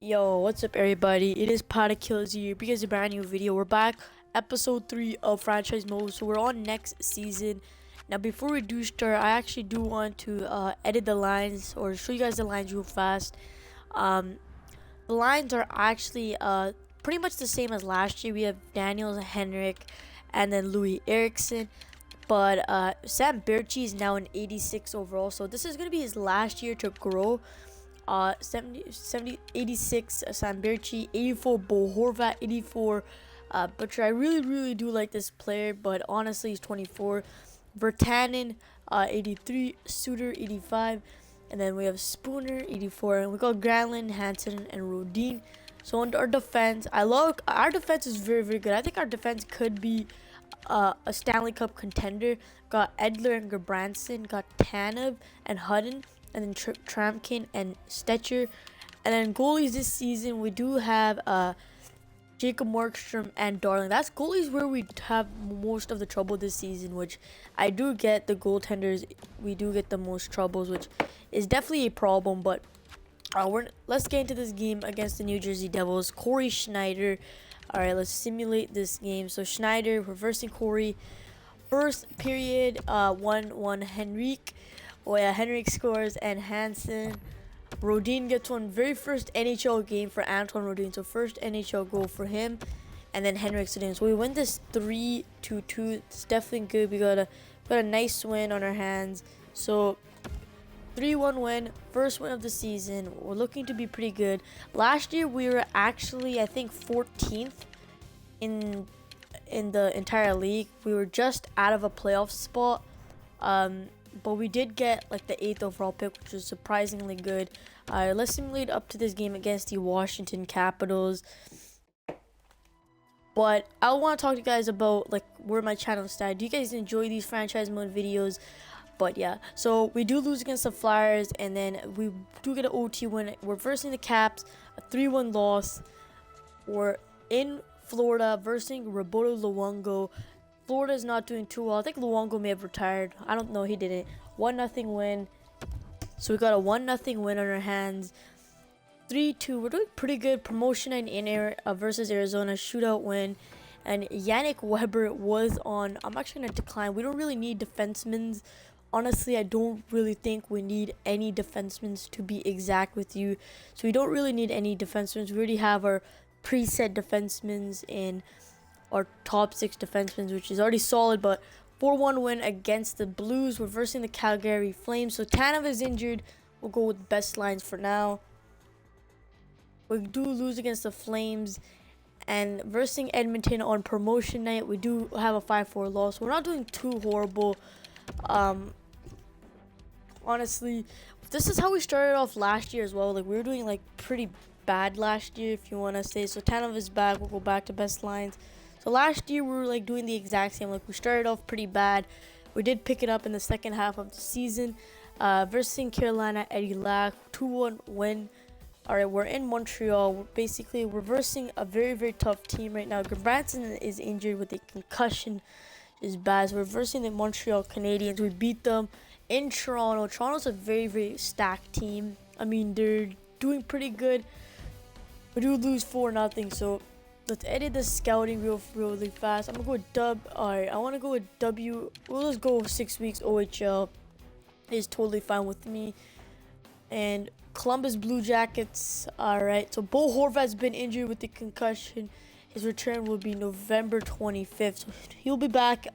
Yo, what's up everybody? It is PaddaKillz here because a brand new video. We're back, episode 3 of franchise mode. So we're on next season. Now before we do start, I actually do want to edit the lines or show you guys the lines real fast. The lines are actually pretty much the same as last year. We have Daniels, Henrik, and then Louis Eriksson. But Sam Berchi is now an 86 overall. So this is going to be his last year to grow. 86 Sam Berchi, 84 Bo Horvat, 84 Butcher. I really do like this player, but honestly he's 24. Vertanen 83, Suter 85, and then we have Spooner 84, and we got Granlund, Hansen, and Rodin. So on our defense, our defense is very good. I think our defense could be a Stanley Cup contender. Got Edler and Gabranson, got Tanev and Hutton, and then Tramkin and Stetcher. And then goalies this season, we do have Jacob Markstrom and Darling. That's goalies where we have most of the trouble this season, which I do get. The goaltenders, we do get the most troubles, which is definitely a problem. But let's get into this game against the New Jersey Devils. Corey Schneider. All right, let's simulate this game. So Schneider reversing Corey. First period, 1-1 Henrik. Oh yeah, Henrik scores and Hansen. Rodin gets one. Very first NHL game for Anton Rodin. So first NHL goal for him. And then Henrik's in. So we win this 3-2. It's definitely good. We got a nice win on our hands. So 3-1 win. First win of the season. We're looking to be pretty good. Last year we were actually, I think, 14th in the entire league. We were just out of a playoff spot. But we did get like the 8th overall pick, which was surprisingly good. Let's simulate up to this game against the Washington Capitals. But I want to talk to you guys about like where my channel is at. Do you guys enjoy these franchise mode videos? But yeah, so we do lose against the Flyers, and then we do get an OT win. We're versing the Caps, a 3-1 loss. We're in Florida versing Roberto Luongo. Florida is not doing too well. I think Luongo may have retired. I don't know. He didn't. 1-0 win. So we got a 1-0 win on our hands. 3-2. We're doing pretty good. Promotion in versus Arizona. Shootout win. And Yannick Weber was on. I'm actually going to decline. We don't really need defensemen. Honestly, I don't really think we need any defensemen, to be exact with you. So we don't really need any defensemen. We already have our preset defensemen in our top 6 defensemen, which is already solid. But 4-1 win against the Blues, reversing the Calgary Flames. So Tanev is injured. We'll go with best lines for now. We do lose against the Flames, and versing Edmonton on promotion night, we do have a 5-4 loss. We're not doing too horrible. Honestly, this is how we started off last year as well. Like we were doing like pretty bad last year, if you want to say. So Tanev is back. We'll go back to best lines. So last year we were like doing the exact same. Like we started off pretty bad. We did pick it up in the second half of the season. Versing Carolina, Eddie Lack, 2-1 win. All right, we're in Montreal. We're basically reversing a very tough team right now. Gabranson is injured with a concussion, is bad. So we're reversing the Montreal Canadiens. We beat them in Toronto. Toronto's a very stacked team. I mean, they're doing pretty good. We do lose 4-0. So let's edit the scouting really fast. I'm gonna go with dub. Alright, I want to go with W. We'll just go 6 weeks OHL. Is totally fine with me. And Columbus Blue Jackets. Alright, so Bo Horvat's been injured with the concussion. His return will be November 25th. So he'll be back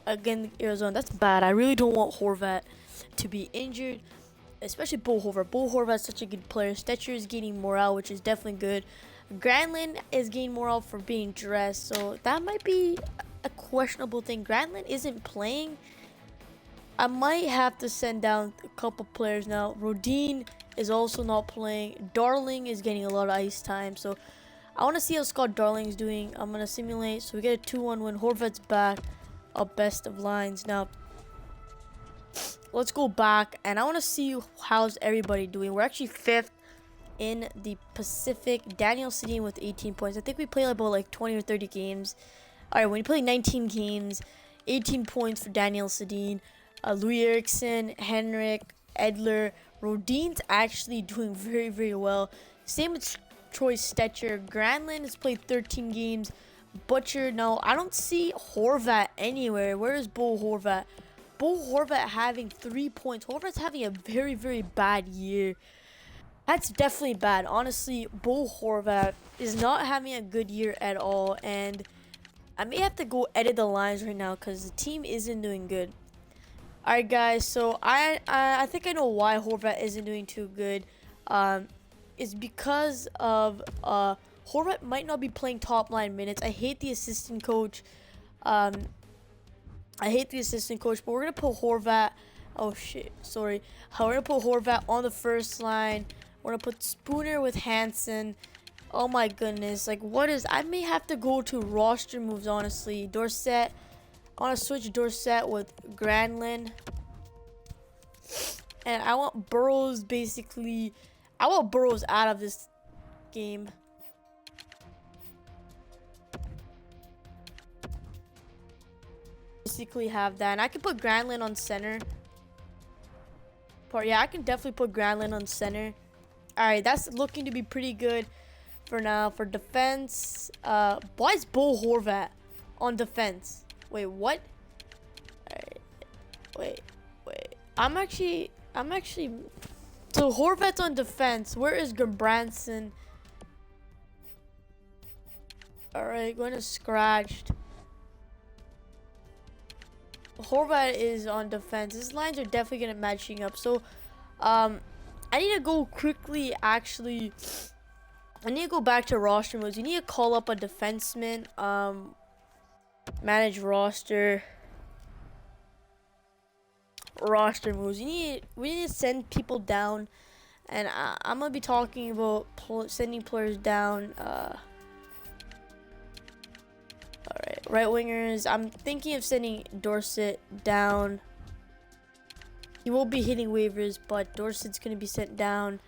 again in Arizona. That's bad. I really don't want Horvat to be injured, especially Bo Horvat. Bo Horvat's such a good player. Stetcher is gaining morale, which is definitely good. Granlund is gaining morale for being dressed, so that might be a questionable thing. Granlund isn't playing. I might have to send down a couple players now. Rodin is also not playing. Darling is getting a lot of ice time, so I want to see how Scott Darling's doing. I'm going to simulate. So we get a 2-1 win. Horvat's back. Up best of lines. Now, let's go back, and I want to see how's everybody doing. We're actually 5th in the Pacific. Daniel Sedin with 18 points. I think we played about like 20 or 30 games. All right, when you play 19 games, 18 points for Daniel Sedin. Louis Eriksson, Henrik, Edler, Rodin's actually doing very well. Same with Troy Stetcher. Granlund has played 13 games. Butcher, no. I don't see Horvat anywhere. Where is Bo Horvat? Bo Horvat having 3 points. Horvat's having a very, very bad year. That's definitely bad. Honestly, Bo Horvat is not having a good year at all. And I may have to go edit the lines right now because the team isn't doing good. Alright, guys. So I think I know why Horvat isn't doing too good. It's because of Horvat might not be playing top line minutes. I hate the assistant coach. But we're gonna put Horvat. Oh shit, sorry. We're gonna put Horvat on the first line. We're gonna put Spooner with Hansen. Oh my goodness, like what is? I may have to go to roster moves, honestly. Dorsett. I want to switch Dorsett with Granlund. And I want Burrows basically. I want Burrows out of this game. Basically have that. And I can put Granlund on center. Yeah, I can definitely put Granlund on center. Alright, that's looking to be pretty good for now. For defense, why is Bo Horvat on defense? Wait, what? Alright, wait. I'm actually. So Horvat's on defense. Where is Gabranson? Alright, going to scratched. Horvat is on defense. These lines are definitely gonna matching up. So, I need to go quickly. Actually, I need to go back to roster modes. You need to call up a defenseman. Manage roster. Roster moves. We need to send people down, and I'm gonna be talking about sending players down. Alright, right wingers. I'm thinking of sending Dorsett down. He will be hitting waivers, but Dorsett's gonna be sent down.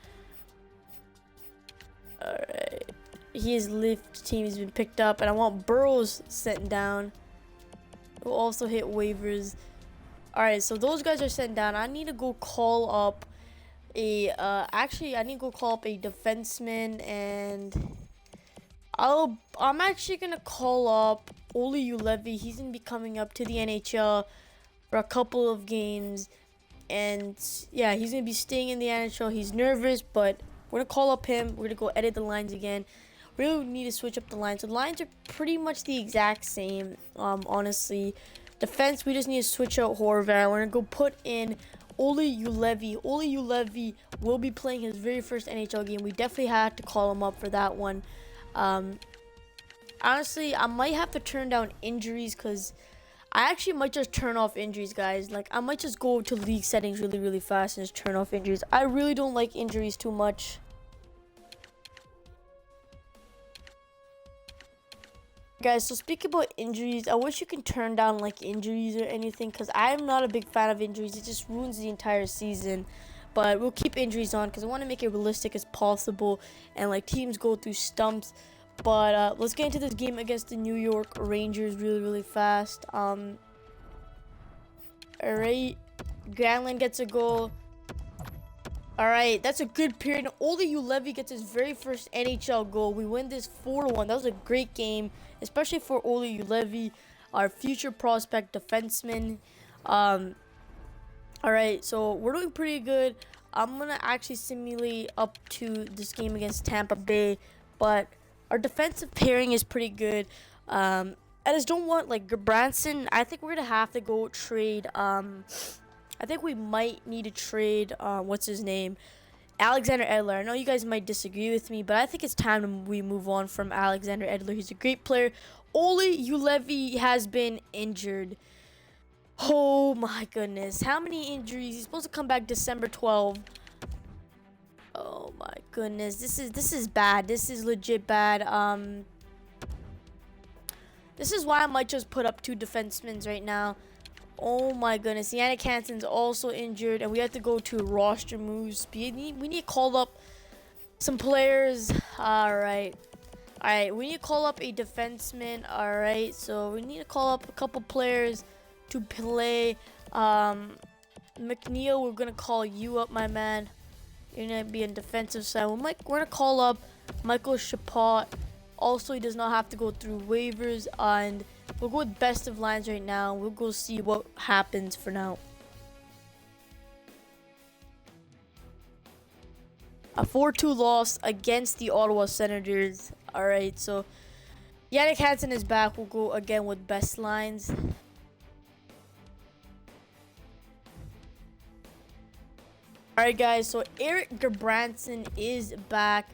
Alright. His lift team has been picked up, and I want Burrows sent down. He'll also hit waivers. Alright, so those guys are sent down. I need to go call up a actually I need to go call up a defenseman, and I'm actually gonna call up Oli Ulevi. He's gonna be coming up to the NHL for a couple of games, and yeah, he's gonna be staying in the NHL. He's nervous, but we're gonna call up him. We're gonna go edit the lines again. We really need to switch up the lines. So the lines are pretty much the exact same. Honestly, defense, we just need to switch out Horvat. We're gonna go put in Oli Ulevi. Oli Ulevi will be playing his very first NHL game. We definitely had to call him up for that one. Honestly, I might have to turn down injuries because I actually might just turn off injuries, guys. Like, I might just go to league settings really, really fast and just turn off injuries. I really don't like injuries too much. Guys, so speaking about injuries, I wish you can turn down like injuries or anything because I'm not a big fan of injuries. It just ruins the entire season. But we'll keep injuries on because I want to make it realistic as possible and like teams go through stumps. But let's get into this game against the New York Rangers really, really fast. Alright, Granlund gets a goal. Alright, that's a good period. Oli Ulevi gets his very first NHL goal. We win this 4-1. That was a great game, especially for Oli Ulevi, our future prospect defenseman. Alright, so we're doing pretty good. I'm going to actually simulate up to this game against Tampa Bay, but our defensive pairing is pretty good. I just don't want, like, Branson. I think we're going to have to go trade, I think we might need to trade, what's his name? Alexander Edler. I know you guys might disagree with me, but I think it's time we move on from Alexander Edler. He's a great player. Oli Ulevi has been injured. Oh my goodness. How many injuries? He's supposed to come back December 12th. Oh my goodness. This is bad. This is legit bad. This is why I might just put up 2 defensemen right now. Oh my goodness. Yannick Hansen's also injured, and we have to go to roster moves. We need to call up some players. Alright, we need to call up a defenseman. Alright, so we need to call up a couple players to play. McNeil, we're gonna call you up, my man. You're gonna be on defensive side. We're gonna call up Michael Chapot. Also, he does not have to go through waivers, and we'll go with best of lines right now. We'll go see what happens for now. A 4-2 loss against the Ottawa Senators. Alright, so Yannick Hansen is back. We'll go again with best lines. Alright guys, so Eric Gerbranson is back.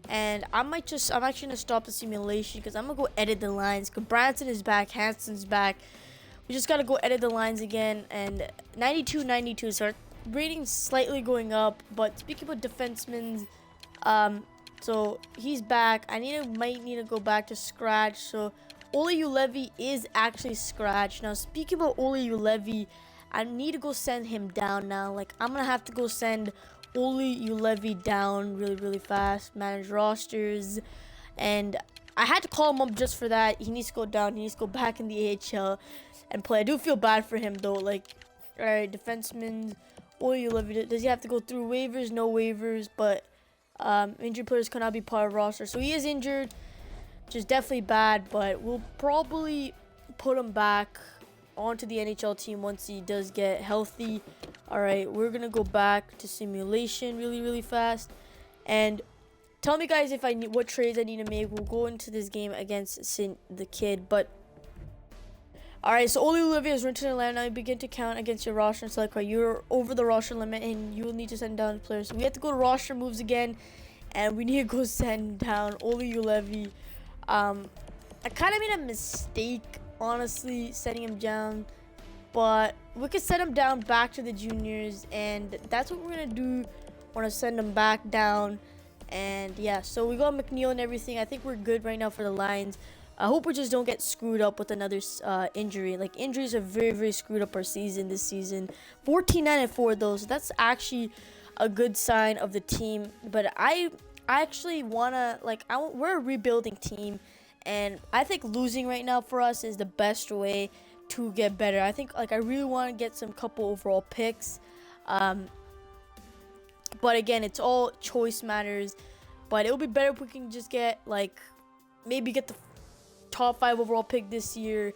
And I'm actually gonna stop the simulation because I'm gonna go edit the lines. Gerbranson is back, Hansen's back. We just gotta go edit the lines again. And 92-92, so our rating slightly going up. But speaking about defensemen, so he's back. Might need to go back to scratch. So Ole Ulevi is actually scratched. Now speaking about Ole Ulevi, I need to go send him down now. Like, I'm gonna have to go send Ole Ulevi down really fast. Manage rosters, and I had to call him up just for that. He needs to go down. He needs to go back in the AHL and play. I do feel bad for him though. Like, all right, defenseman Ole Ulevi, does he have to go through waivers? No waivers, but injured players cannot be part of roster, so he is injured, which is definitely bad. But we'll probably put him back onto the NHL team once he does get healthy. All right, we're gonna go back to simulation really fast, and tell me guys if what trades I need to make. We'll go into this game against the kid. But all right, so Ole Ulevi has returned to land. Now you begin to count against your roster and select right. You're over the roster limit, and you will need to send down players. So we have to go to roster moves again, and we need to go send down Ole Ulevi. I kind of made a mistake, honestly, setting him down, but we could send him down back to the juniors, and that's what we're gonna do. We're gonna send him back down, and yeah, so we got McNeil and everything. I think we're good right now for the lines. I hope we just don't get screwed up with another injury. Like, injuries have very screwed up our season this season. 14-9-4 though, so that's actually a good sign of the team. But I actually wanna, like, we're a rebuilding team, and I think losing right now for us is the best way to get better. I think, like, I really want to get some couple overall picks, but again, it's all choice matters. But it'll be better if we can just get, like, maybe get the top 5 overall pick this year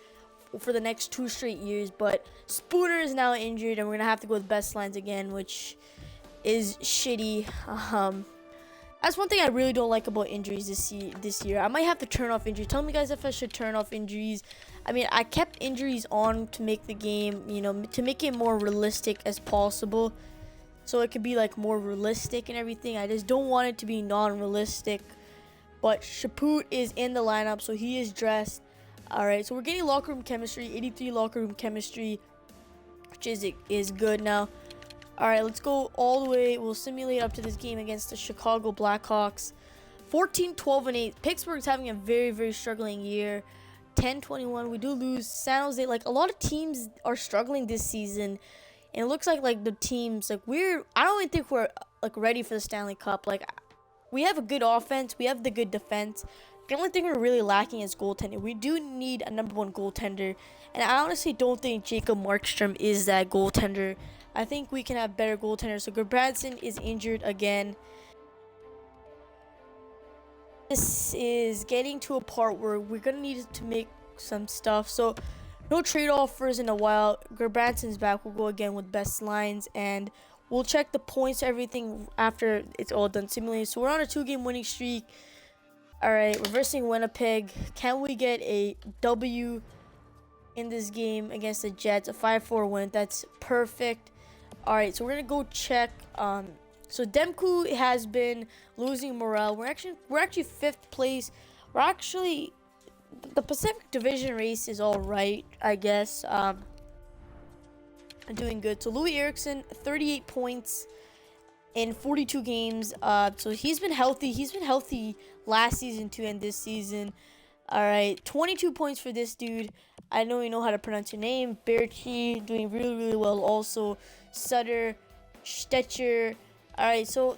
for the next 2 straight years. But Spooner is now injured, and we're gonna have to go with best lines again, which is shitty. That's one thing I really don't like about injuries this year. I might have to turn off injuries. Tell me guys if I should turn off injuries. I mean, I kept injuries on to make the game, you know, to make it more realistic as possible, so it could be like more realistic and everything. I just don't want it to be non-realistic. But Chaput is in the lineup, so he is dressed. All right, so we're getting locker room chemistry, 83 locker room chemistry, which is good now. All right, let's go all the way. We'll simulate up to this game against the Chicago Blackhawks. 14-12-8. Pittsburgh's having a very struggling year. 10-21. We do lose. San Jose, like, a lot of teams are struggling this season, and it looks like the teams, like, I don't even think we're, like, ready for the Stanley Cup. Like, we have a good offense. We have the good defense. The only thing we're really lacking is goaltending. We do need a #1 goaltender, and I honestly don't think Jacob Markstrom is that goaltender. I think we can have better goaltenders. So Gerbranson is injured again. This is getting to a part where we're gonna need to make some stuff. So no trade offers in a while. Gerbranson's back. We'll go again with best lines, and we'll check the points, everything after it's all done simulating. So we're on a 2-game winning streak. All right, reversing Winnipeg. Can we get a W in this game against the Jets? A 5-4 win. That's perfect. All right, so we're gonna go check. So Demko has been losing morale. We're actually 5th place. We're actually, the Pacific Division race is all right, I guess. Doing good. So Louis Eriksson, 38 points in 42 games. So he's been healthy. He's been healthy last season too, and this season. All right, 22 points for this dude. I know you know how to pronounce your name. Berchi doing really well. Also, Sutter, Stetcher. All right, so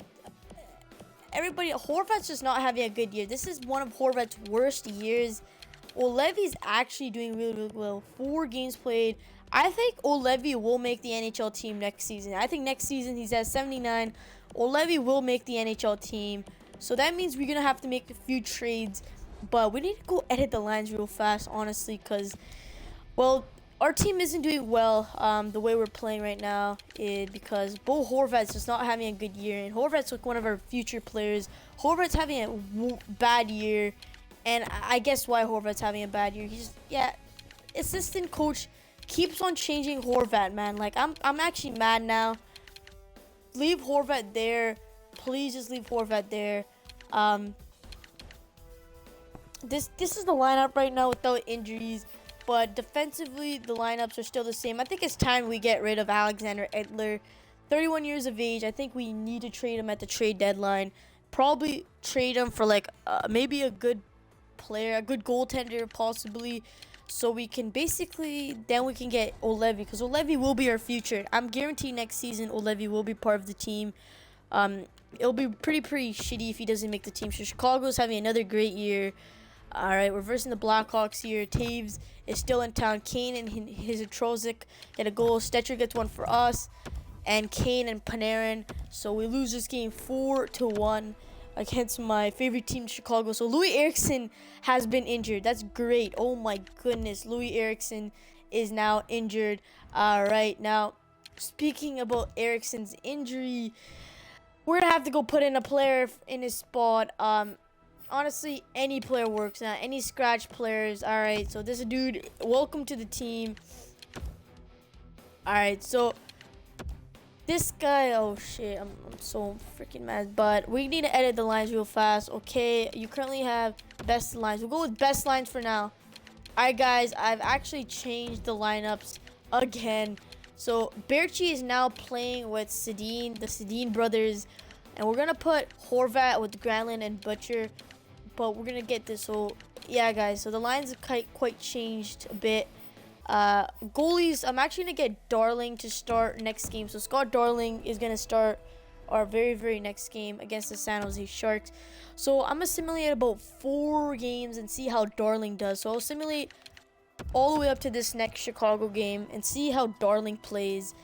everybody, Horvat's just not having a good year. This is one of Horvat's worst years. Olevi's actually doing really well. 4 games played. I think Olevi will make the NHL team next season. I think next season he's at 79. Olevi will make the NHL team. So that means we're gonna have to make a few trades, but we need to go edit the lines real fast, honestly, because, well, our team isn't doing well the way we're playing right now, because Bo Horvat's just not having a good year, and Horvat's like one of our future players. Horvat's having a bad year, and I guess why Horvat's having a bad year. He's assistant coach keeps on changing Horvat, man. Like I'm actually mad now. Leave Horvat there. Please just leave Horvat there. This is the lineup right now without injuries, but defensively the lineups are still the same. I think it's time we get rid of Alexander Edler, 31 years of age. I think we need to trade him at the trade deadline. Probably trade him for like maybe a good player, a good goaltender possibly, so we can basically, then we can get Olevi, because Olevi will be our future. I'm guaranteed next season Olevi will be part of the team. It'll be pretty shitty if he doesn't make the team. So Chicago's having another great year. All right, we're versing the Blackhawks here. Taves is still in town. Kane and his Trozik get a goal. Stetcher gets one for us, and Kane and Panarin. So we lose this game 4-1 against my favorite team, Chicago. So Louis Eriksson has been injured. That's great. Oh my goodness, Louis Eriksson is now injured. All right, now speaking about Eriksson's injury, we're gonna have to go put in a player in his spot. Honestly, any player works now. Any scratch players. All right, so this dude, welcome to the team. All right, so this guy, oh shit, I'm so freaking mad. But we need to edit the lines real fast. Okay, you currently have best lines. We'll go with best lines for now. All right, guys, I've actually changed the lineups again. So Berchi is now playing with Sedin, the Sedin brothers, and we're gonna put Horvat with Granlund and Butcher. But we're gonna get this. So yeah, guys, so the lines have quite changed a bit. Goalies, I'm actually gonna get Darling to start next game. So Scott Darling is gonna start our very next game against the San Jose Sharks. So I'm gonna simulate about 4 games and see how Darling does. So I'll simulate all the way up to this next Chicago game and see how Darling plays.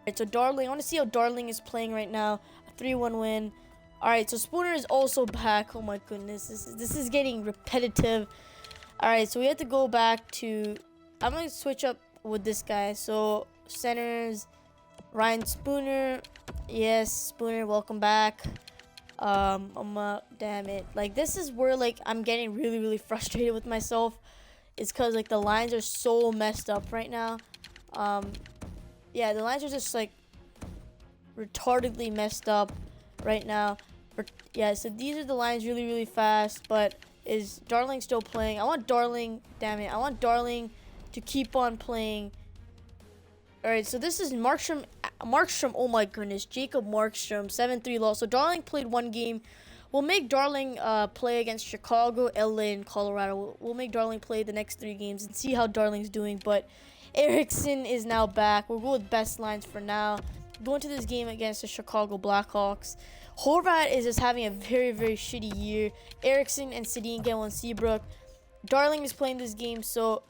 Alright, so Darling, I want to see how Darling is playing right now. A 3-1 win. Alright, so Spooner is also back. Oh my goodness, this is getting repetitive. Alright, so we have to go back to, I'm going to switch up with this guy. So centers, Ryan Spooner. Yes, Spooner, welcome back. Damn it. Like, this is where, like, I'm getting really frustrated with myself. It's because, like, the lines are so messed up right now. Yeah, the lines are just, like, retardedly messed up right now. Yeah, so these are the lines really fast. But is Darling still playing? I want Darling, damn it. I want Darling to keep on playing. Alright, so this is Markstrom, oh my goodness, Jacob Markstrom, 7-3 loss. So Darling played 1 game. We'll make Darling play against Chicago, LA, and Colorado. We'll make Darling play the next 3 games and see how Darling's doing. But Eriksson is now back. We'll go with best lines for now. Going to this game against the Chicago Blackhawks. Horvat is just having a very shitty year. Eriksson and Sedin get 1 Seabrook. Darling is playing this game, so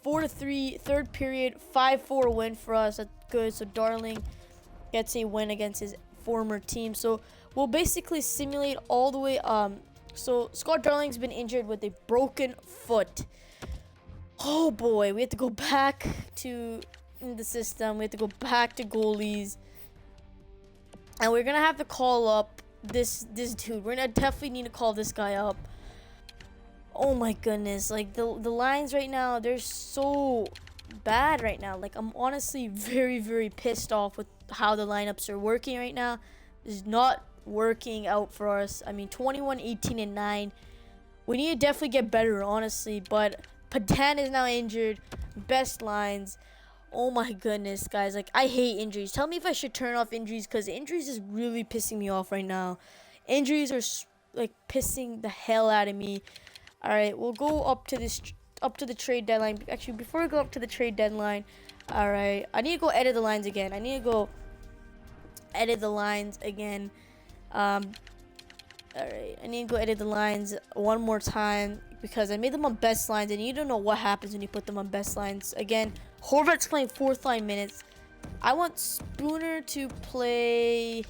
4-3, third period, 5-4 win for us. That's good. So Darling gets a win against his former team. So we'll basically simulate all the way. So Scott Darling's been injured with a broken foot. Oh boy, we have to go back to the system. We have to go back to goalies, and we're gonna have to call up this dude. We're gonna definitely need to call this guy up. Oh my goodness, like the lines right now, they're so bad right now. Like, I'm honestly very pissed off with how the lineups are working right now. It's not working out for us. I mean, 21, 18, and 9. We need to definitely get better, honestly. But Patan is now injured. Best lines. Oh my goodness, guys. Like, I hate injuries. Tell me if I should turn off injuries, because injuries is really pissing me off right now. Injuries are like pissing the hell out of me. All right, we'll go up to the trade deadline. Actually, before we go up to the trade deadline, all right, I need to go edit the lines again. All right, I need to go edit the lines one more time, because I made them on best lines, and you don't know what happens when you put them on best lines. Again, Horvat's playing 4th line minutes. I want Spooner to play.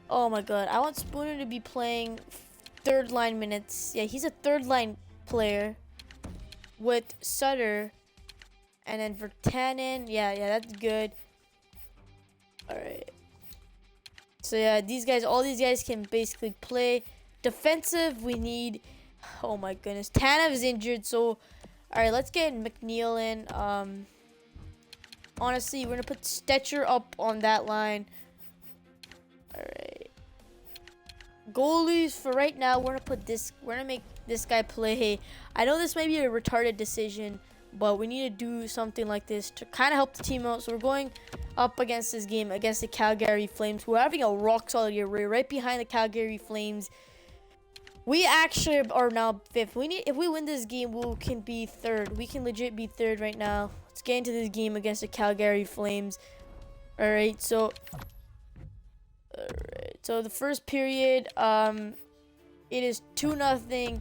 Oh my god, I want Spooner to be playing third line minutes. Yeah, he's a third line player with Sutter, and then Vertanen. Yeah, that's good. All right. So yeah, all these guys can basically play. Defensive, we need. Oh my goodness, Tanev is injured, so all right, let's get McNeil in. Honestly, we're gonna put Stetcher up on that line. All right. Goalies for right now, we're gonna make this guy play. I know this may be a retarded decision, but we need to do something like this to kind of help the team out. So we're going up against this game against the Calgary Flames. We're having a rock solid year. We're right behind the Calgary Flames. We actually are now 5th. If we win this game, we can be 3rd. We can legit be 3rd right now. Let's get into this game against the Calgary Flames. All right, so the first period, it is 2-0.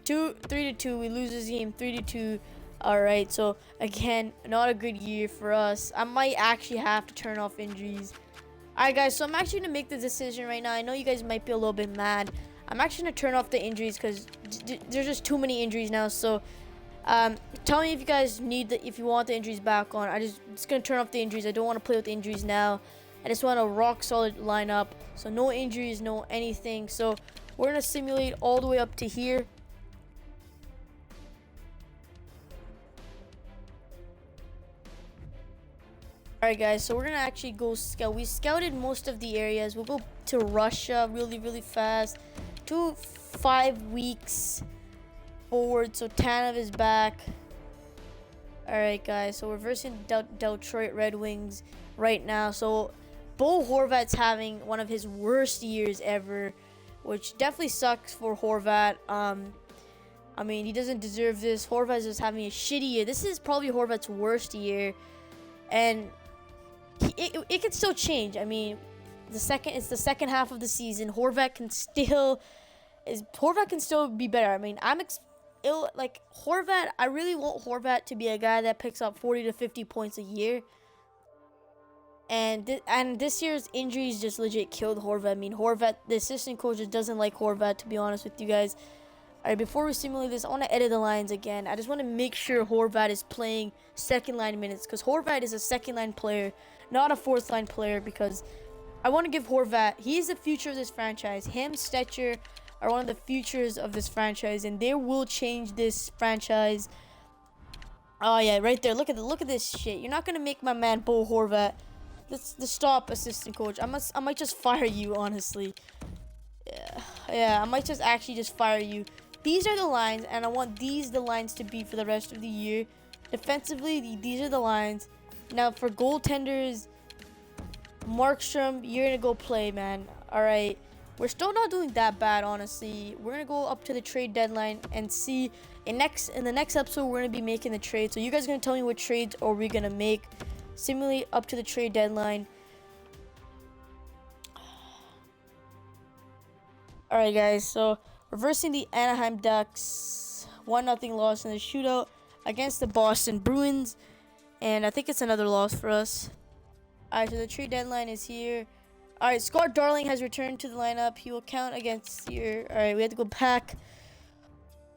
3-2. We lose this game 3-2. All right, so again, not a good year for us. I might actually have to turn off injuries. All right, guys, so I'm actually gonna make the decision right now. I know you guys might be a little bit mad. I'm actually gonna turn off the injuries because there's just too many injuries now. So tell me if you guys if you want the injuries back on. Just gonna turn off the injuries. I don't want to play with the injuries now. I just want a rock solid lineup, so no injuries, no anything. So we're gonna simulate all the way up to here. All right, guys, so we're gonna actually go scout. We scouted most of the areas. We'll go to Russia really fast. 5 weeks forward, so Tanev is back. All right, guys, so we're versing Detroit Red Wings right now. So Bo Horvat's having one of his worst years ever, which definitely sucks for Horvat. I mean, he doesn't deserve this. Horvat's just having a shitty year. This is probably Horvat's worst year, and it can still change. I mean, it's the second half of the season. Horvat can still be better. I mean, Horvat. I really want Horvat to be a guy that picks up 40 to 50 points a year. And this year's injuries just legit killed Horvat. I mean, the assistant coach just doesn't like Horvat, to be honest with you guys. All right, before we simulate this, I want to edit the lines again. I just want to make sure Horvat is playing second line minutes, because Horvat is a second line player, not a fourth line player, because I want to give Horvat, he is the future of this franchise. Him, Stetcher are one of the futures of this franchise, and they will change this franchise. Oh yeah, right there. Look at this shit. You're not gonna make my man Bo Horvat. Let's stop, assistant coach. I might just fire you, honestly. Yeah, I might just fire you. These are the lines, and I want the lines to be for the rest of the year. Defensively, these are the lines. Now for goaltenders, Markstrom, you're gonna go play, man. All right, we're still not doing that bad, honestly. We're gonna go up to the trade deadline and see. In the next episode, we're gonna be making the trade. So you guys are gonna tell me what trades are we gonna make. Simulate up to the trade deadline. All right, guys. So reversing the Anaheim Ducks, 1-0 loss in the shootout against the Boston Bruins, and I think it's another loss for us. All right, so the trade deadline is here. All right, Scott Darling has returned to the lineup. He will count against here. All right, we have to go back.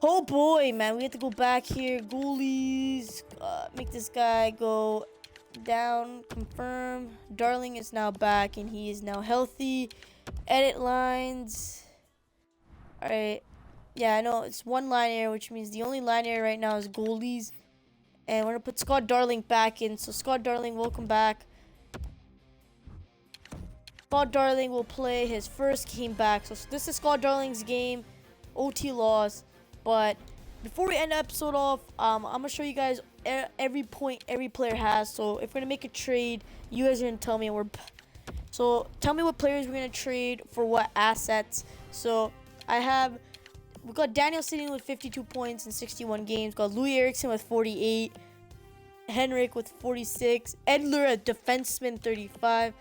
Oh boy, man, we have to go back here. Goalies, make this guy go down. Confirm. Darling is now back, and he is now healthy. Edit lines. All right. Yeah, I know it's one line error, which means the only line error right now is goalies. And we're going to put Scott Darling back in. So, Scott Darling, welcome back. Scott Darling will play his first game back. So, this is Scott Darling's game. OT loss. But before we end the episode off, I'm going to show you guys every point every player has. So, if we're going to make a trade, you guys are going to tell me. So, tell me what players we're going to trade for what assets. So, we got Daniel sitting with 52 points in 61 games. Got Louis Eriksson with 48. Henrik with 46. Edler, a defenseman, 35.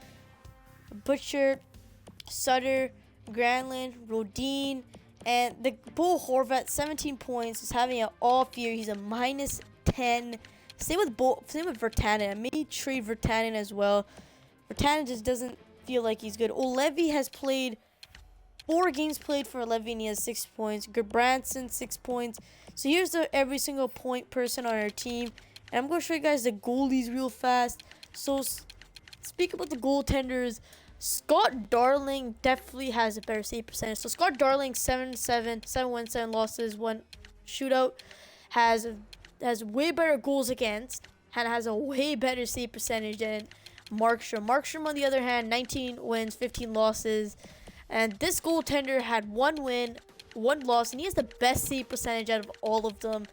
Butcher, Sutter, Granlund, Rodin, and the Bo Horvat, 17 points. Is having an off year. He's a -10. Same with Vertanen. I may trade Vertanen as well. Vertanen just doesn't feel like he's good. Olevi has played 4 games played for Olevi, and he has 6 points. Gerbranson, 6 points. So here's every single point person on our team. And I'm going to show you guys the goalies real fast. So speak about the goaltenders. Scott Darling definitely has a better save percentage. So Scott Darling, 7-7, 7-1-7 losses, 1 shootout, has way better goals against and has a way better save percentage than Markstrom. Markstrom, on the other hand, 19 wins, 15 losses. And this goaltender had 1 win, 1 loss, and he has the best save percentage out of all of them.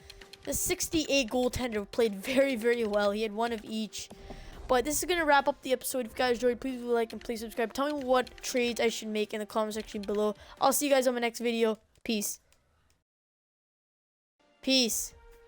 The 68 goaltender played very, very well. He had 1 of each. But this is going to wrap up the episode. If you guys enjoyed, please leave a like and please subscribe. Tell me what trades I should make in the comment section below. I'll see you guys on my next video. Peace. Peace.